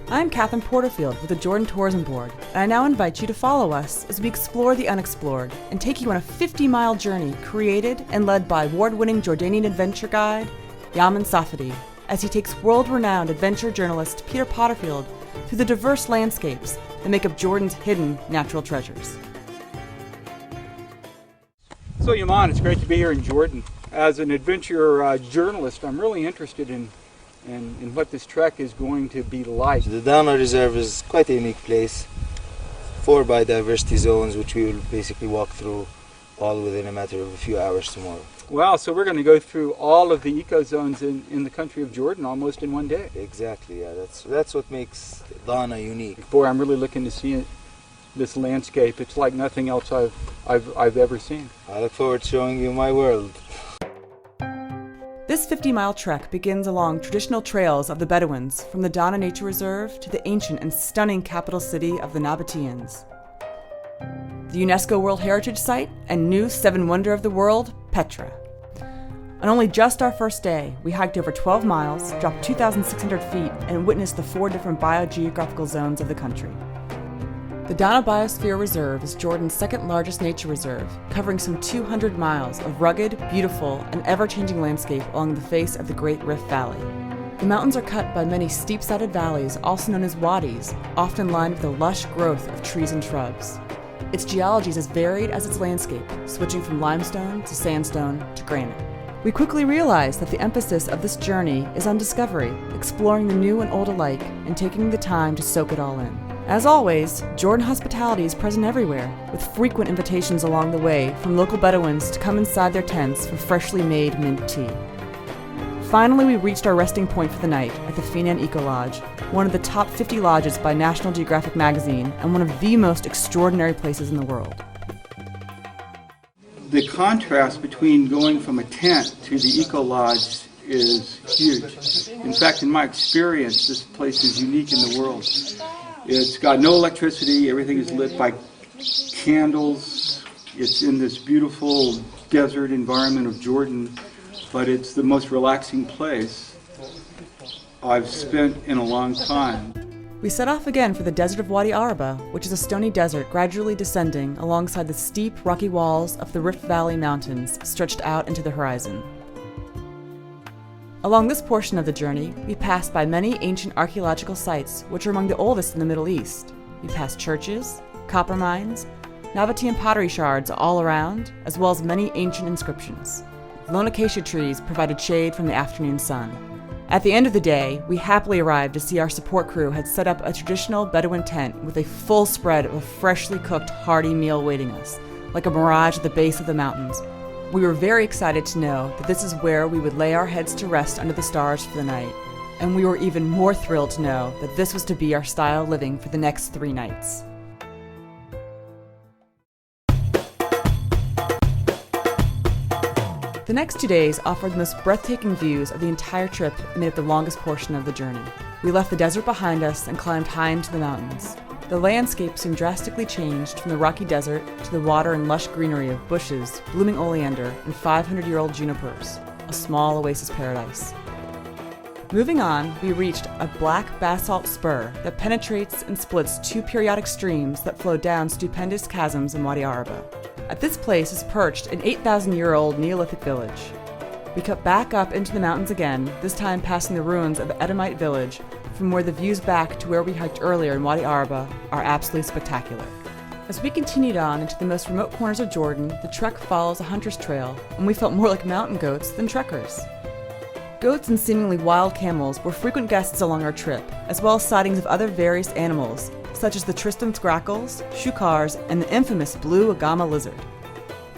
I'm Porterfield with the Jordan Tourism Board, and I now invite you to follow us as we explore the unexplored and take you on a 50-mile journey created and led by award-winning Jordanian adventure guide Yamaan Safady, as he takes world-renowned adventure journalist Peter Potterfield through the diverse landscapes that make up Jordan's hidden natural treasures. So Yamaan, it's great to be here in Jordan. As an adventure journalist, I'm really interested in what this trek is going to be like. The Dana Reserve is quite a unique place, 4 biodiversity zones which we will basically walk through all within a matter of a few hours tomorrow. Wow, so we're going to go through all of the eco zones in the country of Jordan almost in one day. Exactly, yeah, that's what makes Dana unique. Boy, I'm really looking to see this landscape. It's like nothing else I've ever seen. I look forward to showing you my world. This 50-mile trek begins along traditional trails of the Bedouins from the Dana Nature Reserve to the ancient and stunning capital city of the Nabateans. The UNESCO World Heritage Site and new 7 Wonder of the World, Petra. On only just our first day, we hiked over 12 miles, dropped 2,600 feet, and witnessed the 4 different biogeographical zones of the country. The Dana Biosphere Reserve is Jordan's second largest nature reserve, covering some 200 miles of rugged, beautiful, and ever-changing landscape along the face of the Great Rift Valley. The mountains are cut by many steep-sided valleys, also known as wadis, often lined with a lush growth of trees and shrubs. Its geology is as varied as its landscape, switching from limestone to sandstone to granite. We quickly realized that the emphasis of this journey is on discovery, exploring the new and old alike, and taking the time to soak it all in. As always, Jordan hospitality is present everywhere, with frequent invitations along the way from local Bedouins to come inside their tents for freshly made mint tea. Finally, we reached our resting point for the night at the Finan Eco Lodge, one of the top 50 lodges by National Geographic magazine and one of the most extraordinary places in the world. The contrast between going from a tent to the Eco Lodge is huge. In fact, in my experience, this place is unique in the world. It's got no electricity, everything is lit by candles. It's in this beautiful desert environment of Jordan, but it's the most relaxing place I've spent in a long time. We set off again for the desert of Wadi Araba, which is a stony desert gradually descending alongside the steep, rocky walls of the Rift Valley Mountains stretched out into the horizon. Along this portion of the journey, we passed by many ancient archaeological sites, which are among the oldest in the Middle East. We passed churches, copper mines, Nabatean pottery shards all around, as well as many ancient inscriptions. Lone acacia trees provided shade from the afternoon sun. At the end of the day, we happily arrived to see our support crew had set up a traditional Bedouin tent with a full spread of a freshly cooked, hearty meal awaiting us, like a mirage at the base of the mountains. We were very excited to know that this is where we would lay our heads to rest under the stars for the night, and we were even more thrilled to know that this was to be our style of living for the next 3 nights. The next 2 days offered the most breathtaking views of the entire trip and made up the longest portion of the journey. We left the desert behind us and climbed high into the mountains. The landscape seemed drastically changed from the rocky desert to the water and lush greenery of bushes, blooming oleander, and 500-year-old junipers, a small oasis paradise. Moving on, we reached a black basalt spur that penetrates and splits 2 periodic streams that flow down stupendous chasms in Wadi Araba. At this place is perched an 8,000-year-old Neolithic village. We cut back up into the mountains again, this time passing the ruins of the Edomite village, from where the views back to where we hiked earlier in Wadi Araba are absolutely spectacular. As we continued on into the most remote corners of Jordan, the trek follows a hunter's trail, and we felt more like mountain goats than trekkers. Goats and seemingly wild camels were frequent guests along our trip, as well as sightings of other various animals, such as the Tristan's grackles, shukars, and the infamous blue agama lizard.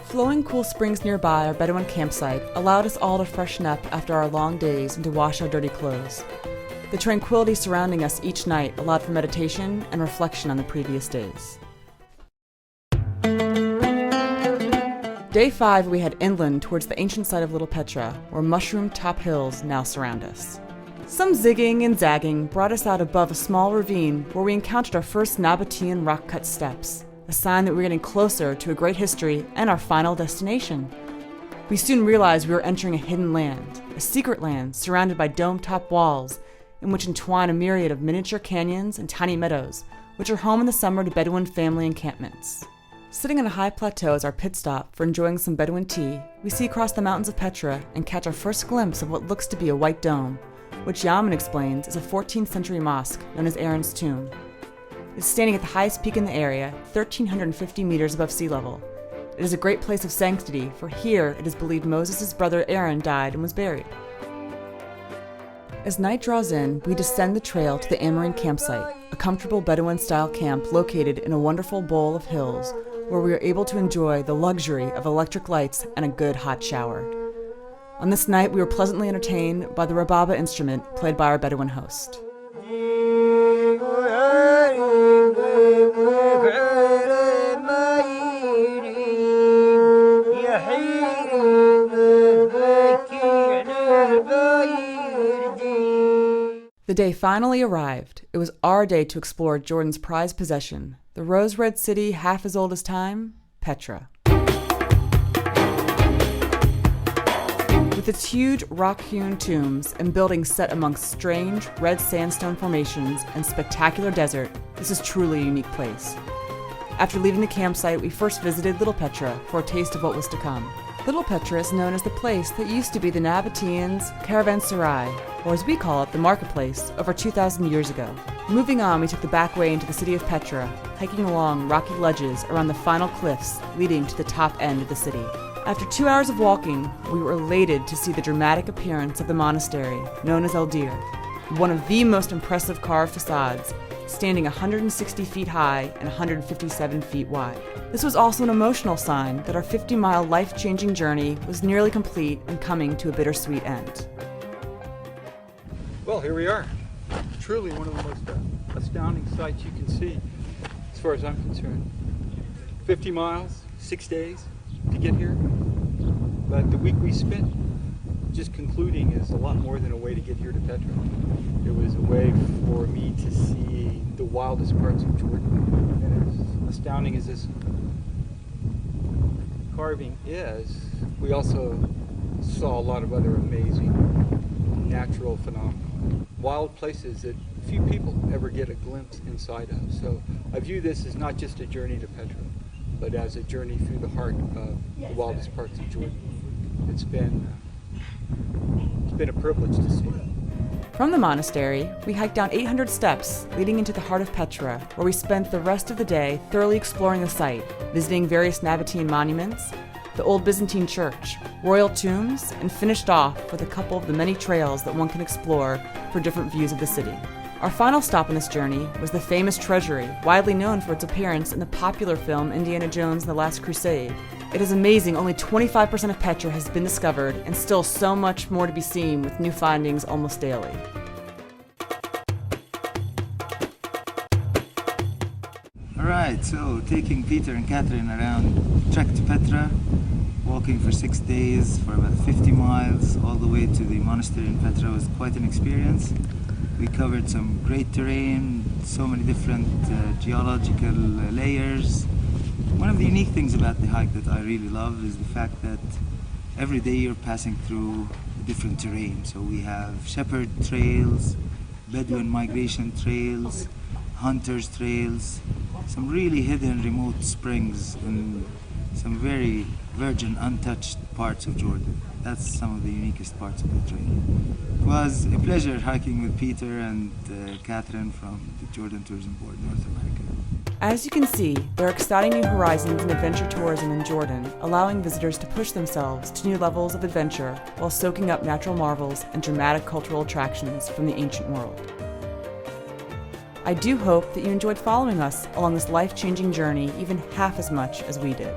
Flowing cool springs nearby our Bedouin campsite allowed us all to freshen up after our long days and to wash our dirty clothes. The tranquility surrounding us each night allowed for meditation and reflection on the previous days. Day 5, we head inland towards the ancient site of Little Petra, where mushroom-top hills now surround us. Some zigging and zagging brought us out above a small ravine where we encountered our first Nabatean rock-cut steps, a sign that we were getting closer to a great history and our final destination. We soon realized we were entering a hidden land, a secret land surrounded by dome-top walls, in which entwine a myriad of miniature canyons and tiny meadows, which are home in the summer to Bedouin family encampments. Sitting on a high plateau as our pit stop for enjoying some Bedouin tea, we see across the mountains of Petra and catch our first glimpse of what looks to be a white dome, which Yamaan explains is a 14th century mosque known as Aaron's Tomb. It's standing at the highest peak in the area, 1,350 meters above sea level. It is a great place of sanctity, for here it is believed Moses' brother Aaron died and was buried. As night draws in, we descend the trail to the Yamaan campsite, a comfortable Bedouin-style camp located in a wonderful bowl of hills, where we are able to enjoy the luxury of electric lights and a good hot shower. On this night, we were pleasantly entertained by the rababa instrument played by our Bedouin host. The day finally arrived. It was our day to explore Jordan's prized possession, the rose-red city half as old as time, Petra. With its huge rock-hewn tombs and buildings set amongst strange red sandstone formations and spectacular desert, this is truly a unique place. After leaving the campsite, we first visited Little Petra for a taste of what was to come. Little Petra is known as the place that used to be the Nabateans' caravanserai, or as we call it, the marketplace, over 2,000 years ago. Moving on, we took the back way into the city of Petra, hiking along rocky ledges around the final cliffs leading to the top end of the city. After 2 hours of walking, we were elated to see the dramatic appearance of the monastery, known as El Dir, one of the most impressive carved facades, standing 160 feet high and 157 feet wide. This was also an emotional sign that our 50-mile life-changing journey was nearly complete and coming to a bittersweet end. Well, here we are. Truly one of the most astounding sights you can see, as far as I'm concerned. 50 miles, 6 days to get here. But the week we spent just concluding is a lot more than a way to get here to Petra. It was a way for me to see the wildest parts of Jordan. And as astounding as this carving is, we also saw a lot of other amazing natural phenomena. Wild places that few people ever get a glimpse inside of. So I view this as not just a journey to Petra, but as a journey through the heart of the wildest parts of Jordan. It's been a privilege to see. From the monastery, we hiked down 800 steps leading into the heart of Petra, where we spent the rest of the day thoroughly exploring the site, visiting various Nabatean monuments, the old Byzantine church, royal tombs, and finished off with a couple of the many trails that one can explore for different views of the city. Our final stop on this journey was the famous treasury, widely known for its appearance in the popular film Indiana Jones and the Last Crusade. It is amazing only 25% of Petra has been discovered, and still so much more to be seen with new findings almost daily. Alright, so taking Peter and Catherine around trek to Petra, walking for 6 days for about 50 miles all the way to the monastery in Petra was quite an experience. We covered some great terrain, so many different geological layers. One of the unique things about the hike that I really love is the fact that every day you're passing through a different terrain. So we have shepherd trails, Bedouin migration trails, hunters trails, some really hidden remote springs and some very virgin, untouched parts of Jordan. That's some of the uniquest parts of the trail. It was a pleasure hiking with Peter and Catherine from the Jordan Tourism Board, North America. As you can see, there are exciting new horizons in adventure tourism in Jordan, allowing visitors to push themselves to new levels of adventure while soaking up natural marvels and dramatic cultural attractions from the ancient world. I do hope that you enjoyed following us along this life-changing journey even half as much as we did.